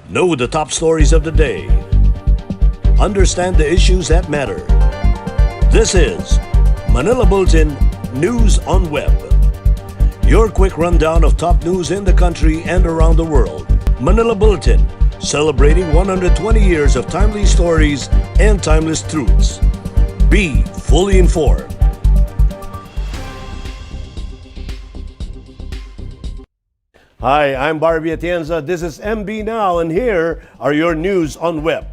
Know the top stories of the day. Understand the issues that matter. This is Manila Bulletin News on Web. Your quick rundown of top news in the country and around the world. Manila Bulletin, celebrating 120 years of timely stories and timeless truths. Be fully informed. Hi, I'm Barbie Atienza. This is MB Now, and here are your news on web.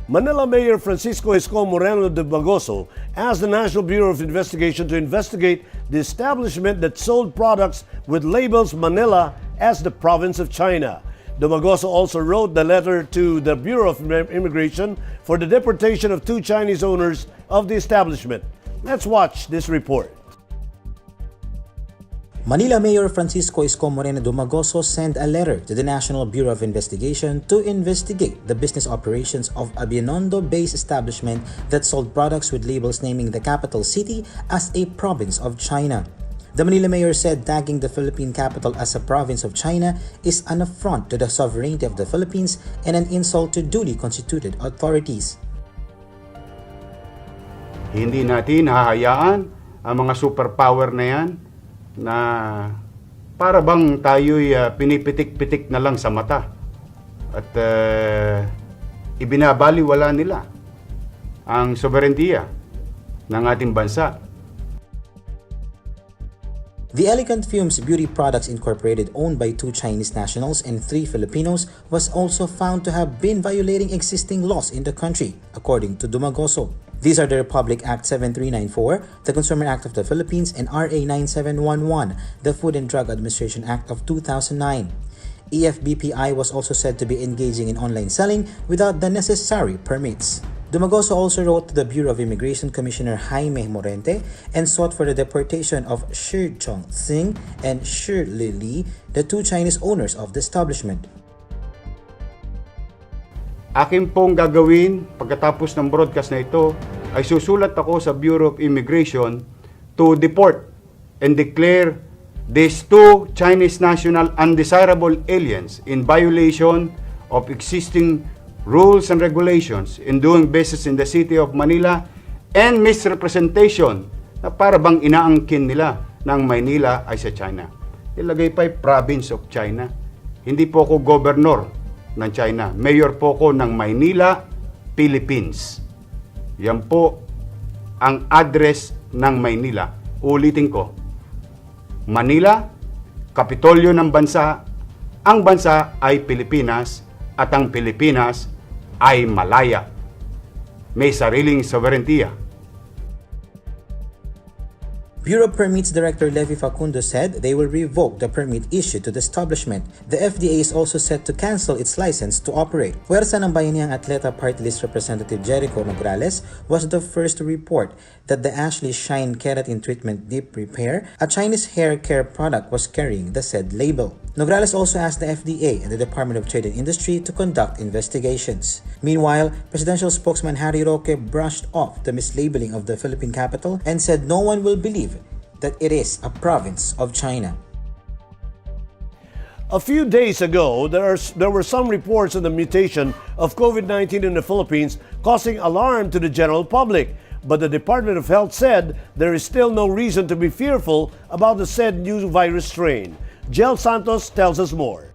Manila Mayor Francisco Isko de Bagoso asked the National Bureau of Investigation to investigate the establishment that sold products with labels Manila as the province of China. De Bagoso also wrote the letter to the Bureau of Immigration for the deportation of 2 Chinese owners of the establishment. Let's watch this report. Manila Mayor Francisco Isko Dumagoso sent a letter to the National Bureau of Investigation to investigate the business operations of a Binondo-based establishment that sold products with labels naming the capital city as a province of China. The Manila Mayor said tagging the Philippine capital as a province of China is an affront to the sovereignty of the Philippines and an insult to duly constituted authorities. Hindi natin hahayaan ang mga superpower na yan na para bang tayo'y pinipitik-pitik na lang sa mata at ibinabaliwala nila ang soberentiya ng ating bansa. The Elegant Fumes Beauty Products Incorporated, owned by 2 Chinese nationals and 3 Filipinos, was also found to have been violating existing laws in the country, according to Dumagoso. These are the Republic Act 7394, the Consumer Act of the Philippines, and RA 9711, the Food and Drug Administration Act of 2009. EFBPI was also said to be engaging in online selling without the necessary permits. Dumagoso also wrote to the Bureau of Immigration Commissioner Jaime Morente and sought for the deportation of Shi Chong-sing and Shi Li, the 2 Chinese owners of the establishment. Akin pong gagawin pagkatapos ng broadcast na ito ay susulat ako sa Bureau of Immigration to deport and declare these 2 Chinese national undesirable aliens in violation of existing rules and regulations in doing business in the city of Manila and misrepresentation na para bang inaangkin nila ng Maynila ay sa China. Ilagay pa province of China. Hindi po ako governor ng China. Mayor po ko ng Maynila, Philippines. Yan po ang address ng Maynila. Ulitin ko. Manila, kapitolyo ng bansa. Ang bansa ay Pilipinas at ang Pilipinas ay Malaya. May sariling soberentiya. Bureau Permits Director Levi Facundo said they will revoke the permit issued to the establishment. The FDA is also set to cancel its license to operate. Puwersa ng Bayaniang Atleta Party List Representative Jericho Nograles was the first to report that the Ashley Shine Keratin Treatment Deep Repair, a Chinese hair care product, was carrying the said label. Nograles also asked the FDA and the Department of Trade and Industry to conduct investigations. Meanwhile, presidential spokesman Harry Roque brushed off the mislabeling of the Philippine capital and said no one will believe that it is a province of China. A few days ago, there were some reports of the mutation of COVID-19 in the Philippines causing alarm to the general public. But the Department of Health said there is still no reason to be fearful about the said new virus strain. Jel Santos tells us more.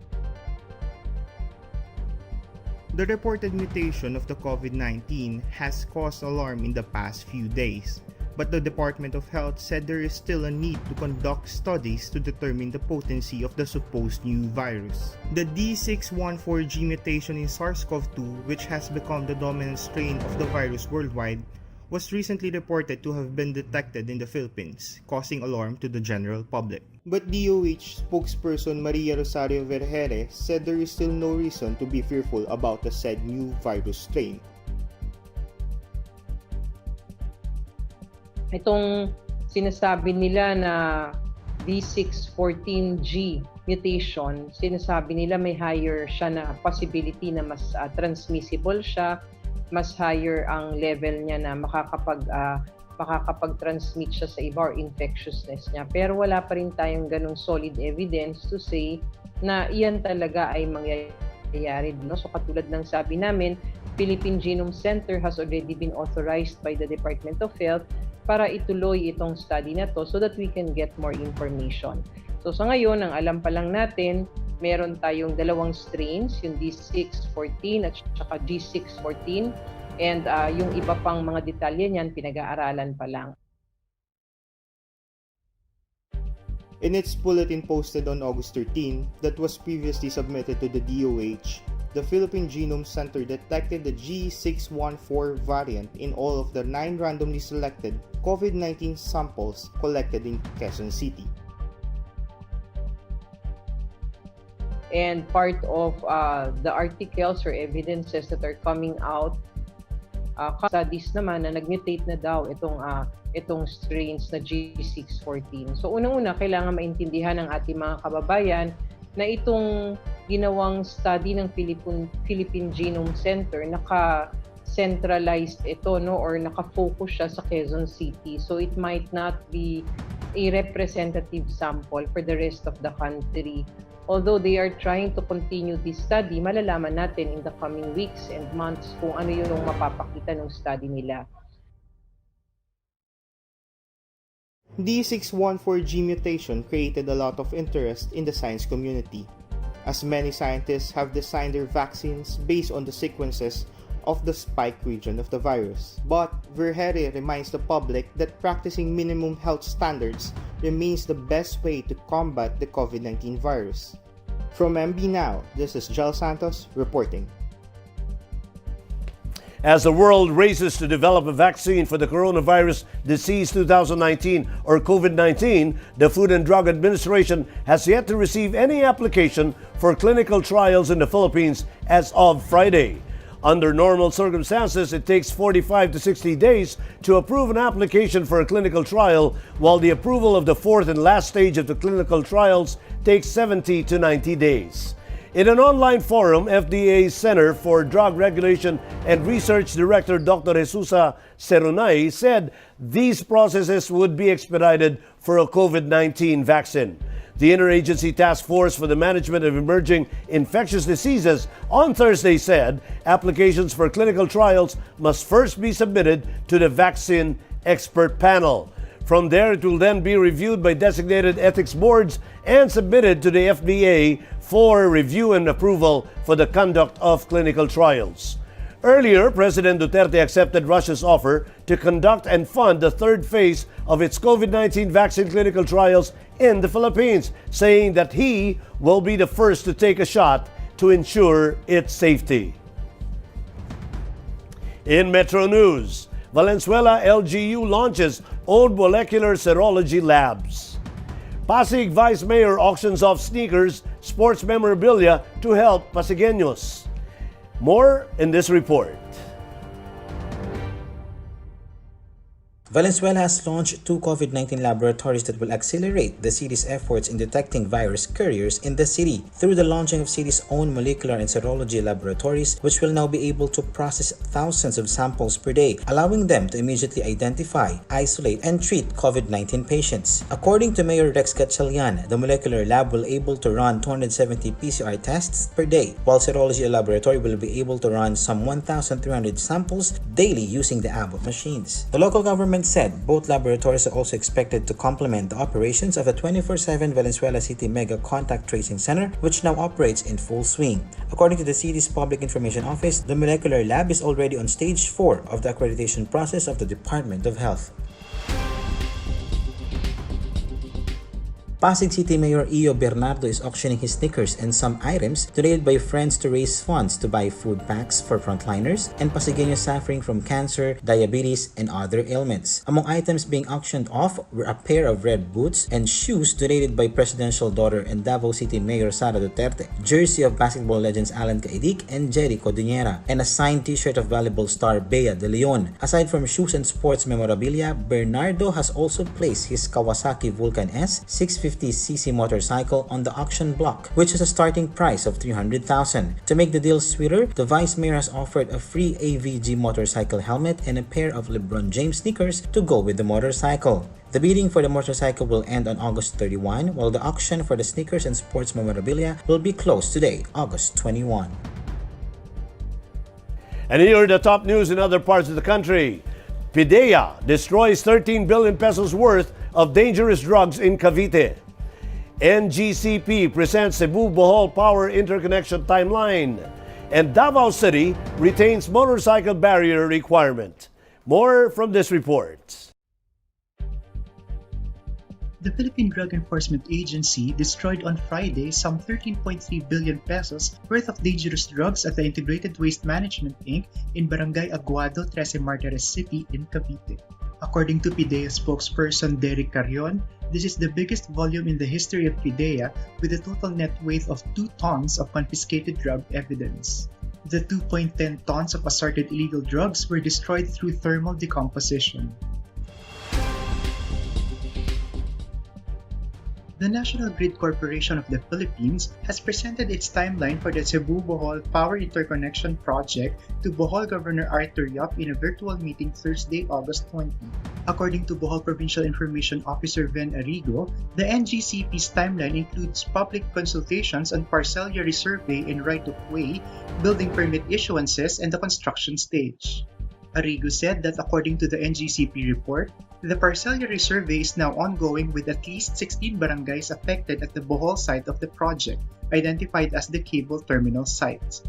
The reported mutation of the COVID-19 has caused alarm in the past few days, but the Department of Health said there is still a need to conduct studies to determine the potency of the supposed new virus. The D614G mutation in SARS-CoV-2, which has become the dominant strain of the virus worldwide, was recently reported to have been detected in the Philippines, causing alarm to the general public. But DOH spokesperson Maria Rosario Vergere said there is still no reason to be fearful about the said new virus strain. Itong sinasabi nila na D614G mutation, sinasabi nila may higher siya na possibility na mas transmissible siya, mas higher ang level niya na makakapag-transmit siya sa iba or infectiousness niya. Pero wala pa rin tayong ganong solid evidence to say na iyan talaga ay mangyayari nangyayari. No? So katulad ng sabi namin, Philippine Genome Center has already been authorized by the Department of Health para ituloy itong study na to so that we can get more information. So sa ngayon, ang alam pa lang natin, meron tayong dalawang strains, yung D614 at saka G614. And yung iba pang mga detalye niyan, pinag-aaralan pa lang. In its bulletin posted on August 13 that was previously submitted to the DOH, the Philippine Genome Center detected the G614 variant in all of the 9 randomly selected COVID-19 samples collected in Quezon City. And part of the articles or evidences that are coming out, studies naman na nag-mutate na daw itong strains na G614. So unang-una, kailangan maintindihan ng ating mga kababayan na itong ginawang study ng Philippine Genome Center, naka-centralized ito, no, or naka-focus siya sa Quezon City. So it might not be a representative sample for the rest of the country. Although they are trying to continue this study, malalaman natin in the coming weeks and months kung ano yung mapapakita ng study nila. D614G mutation created a lot of interest in the science community, as many scientists have designed their vaccines based on the sequences of the spike region of the virus. But Verheri reminds the public that practicing minimum health standards remains the best way to combat the COVID-19 virus. From MB Now, this is Jel Santos reporting. As the world races to develop a vaccine for the coronavirus disease 2019 or COVID-19, the Food and Drug Administration has yet to receive any application for clinical trials in the Philippines as of Friday. Under normal circumstances, it takes 45 to 60 days to approve an application for a clinical trial, while the approval of the fourth and last stage of the clinical trials takes 70 to 90 days. In an online forum, FDA's Center for Drug Regulation and Research Director Dr. Jesusa Serunay said these processes would be expedited for a COVID-19 vaccine. The Interagency Task Force for the Management of Emerging Infectious Diseases on Thursday said applications for clinical trials must first be submitted to the Vaccine Expert Panel. From there, it will then be reviewed by designated ethics boards and submitted to the FDA for review and approval for the conduct of clinical trials. Earlier, President Duterte accepted Russia's offer to conduct and fund the third phase of its COVID-19 vaccine clinical trials in the Philippines, saying that he will be the first to take a shot to ensure its safety. In Metro News, Valenzuela LGU launches own molecular serology labs. Pasig Vice Mayor auctions off sneakers, sports memorabilia to help Pasigueños. More in this report. Valenzuela has launched 2 COVID-19 laboratories that will accelerate the city's efforts in detecting virus carriers in the city through the launching of city's own molecular and serology laboratories, which will now be able to process thousands of samples per day, allowing them to immediately identify, isolate, and treat COVID-19 patients. According to Mayor Rex Gatchalian, the molecular lab will be able to run 270 PCR tests per day, while serology laboratory will be able to run some 1,300 samples daily using the Abbott machines. The local government said both laboratories are also expected to complement the operations of the 24/7 Valenzuela City Mega Contact Tracing Center, which now operates in full swing. According to the city's Public Information Office, the molecular lab is already on stage 4 of the accreditation process of the Department of Health. Pasig City Mayor Io Bernardo is auctioning his sneakers and some items donated by friends to raise funds to buy food packs for frontliners and Pasigueños suffering from cancer, diabetes, and other ailments. Among items being auctioned off were a pair of red boots and shoes donated by presidential daughter and Davao City Mayor Sara Duterte, jersey of basketball legends Alan Caidic and Jerry Codinera, and a signed t-shirt of volleyball star Bea De Leon. Aside from shoes and sports memorabilia, Bernardo has also placed his Kawasaki Vulcan S 650 250cc motorcycle on the auction block, which has a starting price of 300,000. To make the deal sweeter, the Vice Mayor has offered a free AVG motorcycle helmet and a pair of LeBron James sneakers to go with the motorcycle. The bidding for the motorcycle will end on August 31, while the auction for the sneakers and sports memorabilia will be closed today, August 21. And here are the top news in other parts of the country. PIDEA destroys 13 billion pesos worth of dangerous drugs in Cavite. NGCP presents Cebu-Bohol Power Interconnection Timeline. And Davao City retains motorcycle barrier requirement. More from this report. The Philippine Drug Enforcement Agency destroyed on Friday some 13.3 billion pesos worth of dangerous drugs at the Integrated Waste Management Inc. in Barangay Aguado, Trece Martires City in Cavite. According to PIDEA spokesperson Derek Carrion, this is the biggest volume in the history of PIDEA with a total net weight of 2 tons of confiscated drug evidence. The 2.10 tons of assorted illegal drugs were destroyed through thermal decomposition. The National Grid Corporation of the Philippines has presented its timeline for the Cebu-Bohol Power Interconnection Project to Bohol Governor Arthur Yap in a virtual meeting Thursday, August 20. According to Bohol Provincial Information Officer Ven Arrigo, the NGCP's timeline includes public consultations on parcellary survey and right-of-way, building permit issuances, and the construction stage. Arrigo said that according to the NGCP report, the parcellary survey is now ongoing with at least 16 barangays affected at the Bohol site of the project, identified as the cable terminal site.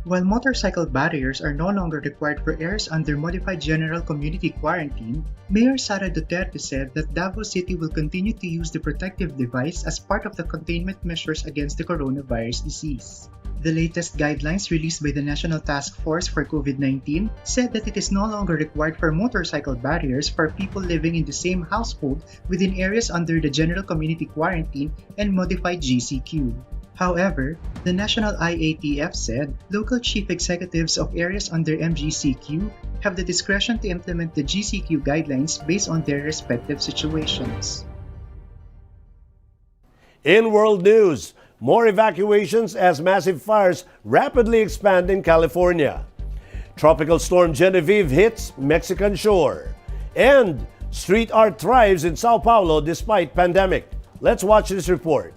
While motorcycle barriers are no longer required for areas under modified general community quarantine, Mayor Sara Duterte said that Davao City will continue to use the protective device as part of the containment measures against the coronavirus disease. The latest guidelines released by the National Task Force for COVID-19 said that it is no longer required for motorcycle barriers for people living in the same household within areas under the General Community Quarantine and Modified GCQ. However, the National IATF said local chief executives of areas under MGCQ have the discretion to implement the GCQ guidelines based on their respective situations. In world news, more evacuations as massive fires rapidly expand in California. Tropical storm Genevieve hits Mexican shore. And street art thrives in Sao Paulo despite pandemic. Let's watch this report.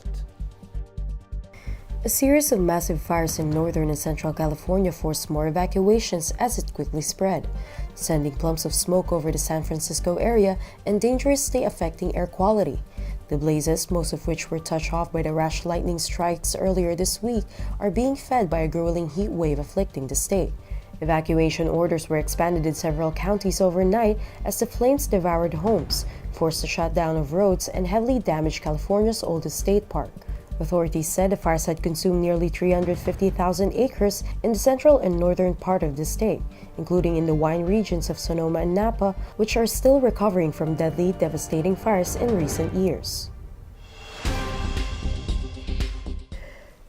A series of massive fires in northern and central California forced more evacuations as it quickly spread, sending plumes of smoke over the San Francisco area and dangerously affecting air quality. The blazes, most of which were touched off by the rash lightning strikes earlier this week, are being fed by a grueling heat wave afflicting the state. Evacuation orders were expanded in several counties overnight as the flames devoured homes, forced the shutdown of roads, and heavily damaged California's oldest state park. Authorities said the fires had consumed nearly 350,000 acres in the central and northern part of the state, including in the wine regions of Sonoma and Napa, which are still recovering from deadly, devastating fires in recent years.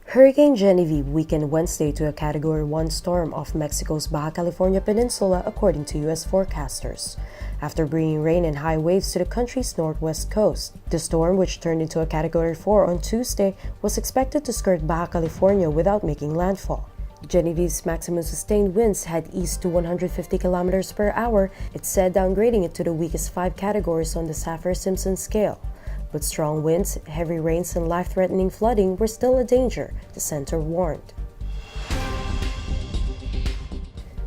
Hurricane Genevieve weakened Wednesday to a Category 1 storm off Mexico's Baja California Peninsula, according to U.S. forecasters, after bringing rain and high waves to the country's northwest coast. The storm, which turned into a Category 4 on Tuesday, was expected to skirt Baja California without making landfall. Genevieve's maximum sustained winds had eased to 150 kilometers per hour, it said, downgrading it to the weakest 5 categories on the Saffir-Simpson scale. But strong winds, heavy rains, and life-threatening flooding were still a danger, the center warned.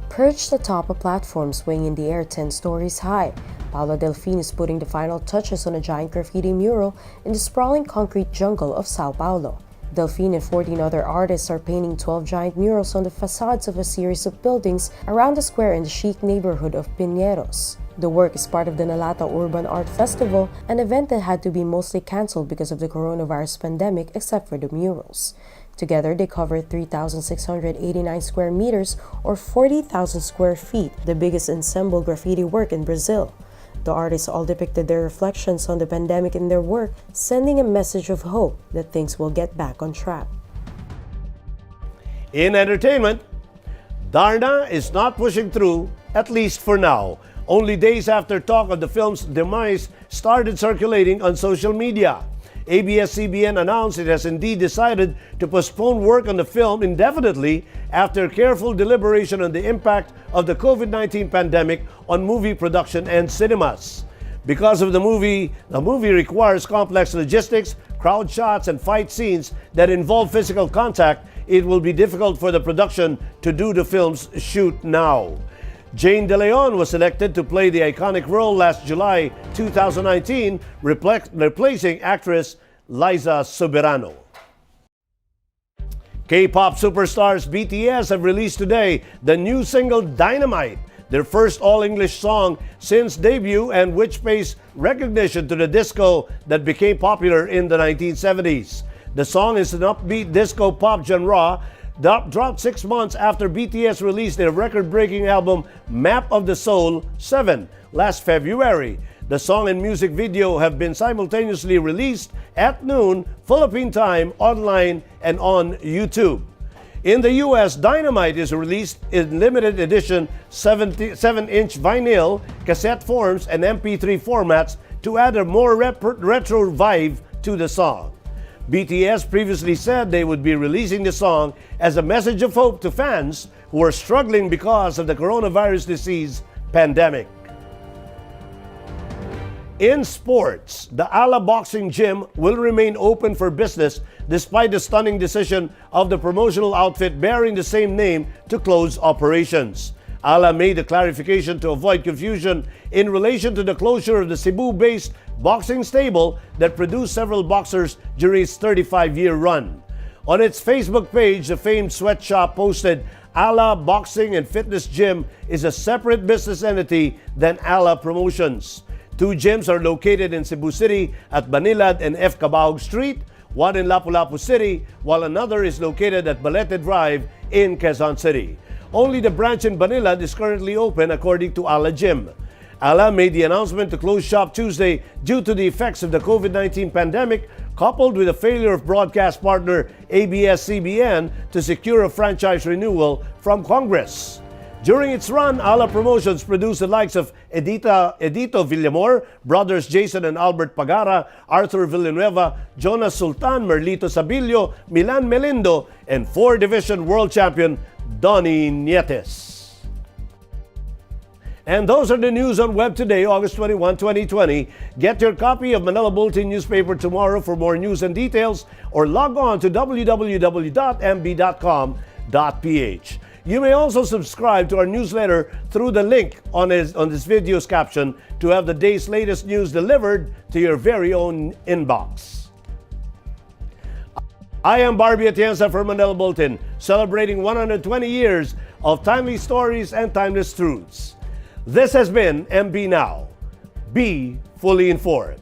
Perched atop a platform swinging in the air 10 stories high, Paolo Delfin is putting the final touches on a giant graffiti mural in the sprawling concrete jungle of Sao Paulo. Delfin and 14 other artists are painting 12 giant murals on the facades of a series of buildings around the square in the chic neighborhood of Piñeros. The work is part of the Nalata Urban Art Festival, an event that had to be mostly cancelled because of the coronavirus pandemic except for the murals. Together, they cover 3,689 square meters or 40,000 square feet, the biggest ensemble graffiti work in Brazil. The artists all depicted their reflections on the pandemic in their work, sending a message of hope that things will get back on track. In entertainment, Darna is not pushing through, at least for now. only days after talk of the film's demise started circulating on social media. ABS-CBN announced it has indeed decided to postpone work on the film indefinitely after careful deliberation on the impact of the COVID-19 pandemic on movie production and cinemas. Because of the movie requires complex logistics, crowd shots, and fight scenes that involve physical contact, it will be difficult for the production to do the film's shoot now. Jane De Leon was selected to play the iconic role last July 2019, replacing actress Liza Soberano. K-pop superstars BTS have released today the new single Dynamite, their first all-English song since debut and which pays recognition to the disco that became popular in the 1970s. The song is an upbeat disco pop genre dropped 6 months after BTS released their record-breaking album Map of the Soul 7 last February. The song and music video have been simultaneously released at noon Philippine time online and on YouTube. In the US, Dynamite is released in limited edition 7-inch vinyl, cassette forms, and MP3 formats to add a more retro vibe to the song. BTS previously said they would be releasing the song as a message of hope to fans who are struggling because of the coronavirus disease pandemic. In sports, the Ala Boxing Gym will remain open for business despite the stunning decision of the promotional outfit bearing the same name to close operations. Ala made the clarification to avoid confusion in relation to the closure of the Cebu-based boxing stable that produced several boxers during its 35-year run. On its Facebook page, the famed sweatshop posted, Ala Boxing and Fitness Gym is a separate business entity than Ala Promotions. 2 gyms are located in Cebu City at Banilad and F. Cabaog Street, one in Lapu-Lapu City, while another is located at Balete Drive in Quezon City. Only the branch in Banilad is currently open according to Ala Gym. Ala made the announcement to close shop Tuesday due to the effects of the COVID-19 pandemic, coupled with the failure of broadcast partner ABS-CBN to secure a franchise renewal from Congress. During its run, Ala Promotions produced the likes of Edito Villamor, brothers Jason and Albert Pagara, Arthur Villanueva, Jonas Sultan, Merlito Sabilio, Milan Melindo, and 4-division world champion Donnie Nietes. And those are the news on Web today, August 21, 2020. Get your copy of Manila Bulletin newspaper tomorrow for more news and details, or log on to www.mb.com.ph. You may also subscribe to our newsletter through the link on this video's caption to have the day's latest news delivered to your very own inbox. I am Barbie Atienza for Manila Bulletin, celebrating 120 years of timely stories and timeless truths. This has been MB Now. Be fully informed.